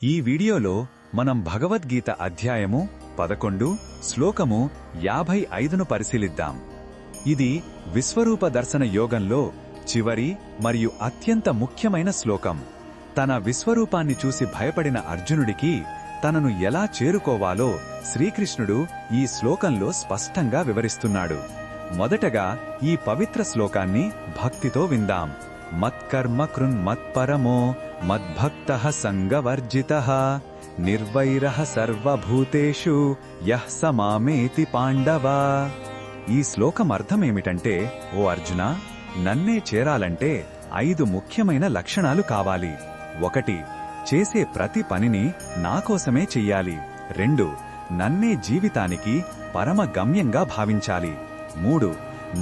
ఈ వీడియోలో మనం భగవద్గీత అధ్యాయము 11 శ్లోకము 55ను పరిశీలిద్దాం. ఇది విశ్వరూప దర్శన యోగంలో చివరి మరియు అత్యంత ముఖ్యమైన శ్లోకం. తన విశ్వరూపాన్ని చూసి భయపడిన అర్జునుడికి తనను ఎలా చేరుకోవాలో శ్రీకృష్ణుడు ఈ శ్లోకంలో స్పష్టంగా వివరిస్తున్నాడు. మొదటగా ఈ పవిత్ర శ్లోకాన్ని భక్తితో విందాం. మత్కర్మ కృన్ మత్పరమో మద్భక్తః సంగవర్జితః నిర్వైరః సర్వభూతేషు యః స మామేతి పాండవ. ఈ శ్లోకం అర్థమేమిటంటే, ఓ అర్జున, నన్నే చేరాలంటే 5 ముఖ్యమైన లక్షణాలు కావాలి. 1. చేసే ప్రతి పనిని నాకోసమే చెయ్యాలి. 2. నన్నే జీవితానికి పరమ గమ్యంగా భావించాలి. 3.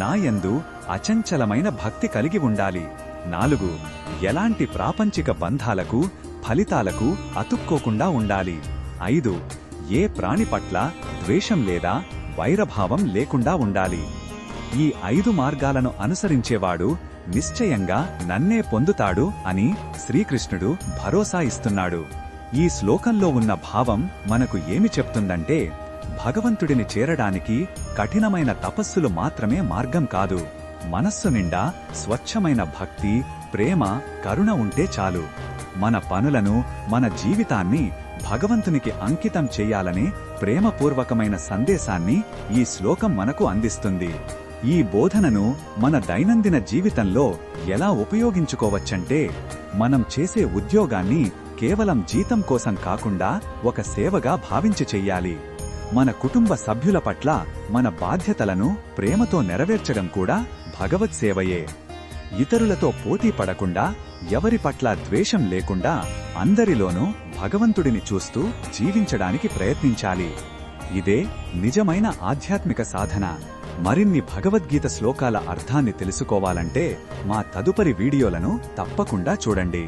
నాయందు అచంచలమైన భక్తి కలిగి ఉండాలి. 4. ఎలాంటి ప్రాపంచిక బంధాలకు ఫలితాలకు అతుక్కోకుండా ఉండాలి. 5. ఏ ప్రాణి పట్ల ద్వేషం లేదా వైరభావం లేకుండా ఉండాలి. ఈ 5 మార్గాలను అనుసరించేవాడు నిశ్చయంగా నన్నే పొందుతాడు అని శ్రీకృష్ణుడు భరోసా ఇస్తున్నాడు. ఈ శ్లోకంలో ఉన్న భావం మనకు ఏమి చెప్తుందంటే, భగవంతుడిని చేరడానికి కఠినమైన తపస్సులు మాత్రమే మార్గం కాదు. మనస్సు నిండా స్వచ్ఛమైన భక్తి, ప్రేమ, కరుణ ఉంటే చాలు. మన పనులను, మన జీవితాన్ని భగవంతునికి అంకితం చెయ్యాలనే ప్రేమపూర్వకమైన సందేశాన్ని ఈ శ్లోకం మనకు అందిస్తుంది. ఈ బోధనను మన దైనందిన జీవితంలో ఎలా ఉపయోగించుకోవచ్చంటే, మనం చేసే ఉద్యోగాన్ని కేవలం జీతం కోసం కాకుండా ఒక సేవగా భావించి చెయ్యాలి. మన కుటుంబ సభ్యుల పట్ల మన బాధ్యతలను ప్రేమతో నెరవేర్చడం కూడా భగవత్ సేవయే. ఇతరులతో పోటీ పడకుండా, ఎవరి పట్ల ద్వేషం లేకుండా అందరిలోనూ భగవంతుడిని చూస్తూ జీవించడానికి ప్రయత్నించాలి. ఇదే నిజమైన ఆధ్యాత్మిక సాధన. మరిన్ని భగవద్గీత శ్లోకాల అర్థాన్ని తెలుసుకోవాలంటే మా తదుపరి వీడియోలను తప్పకుండా చూడండి.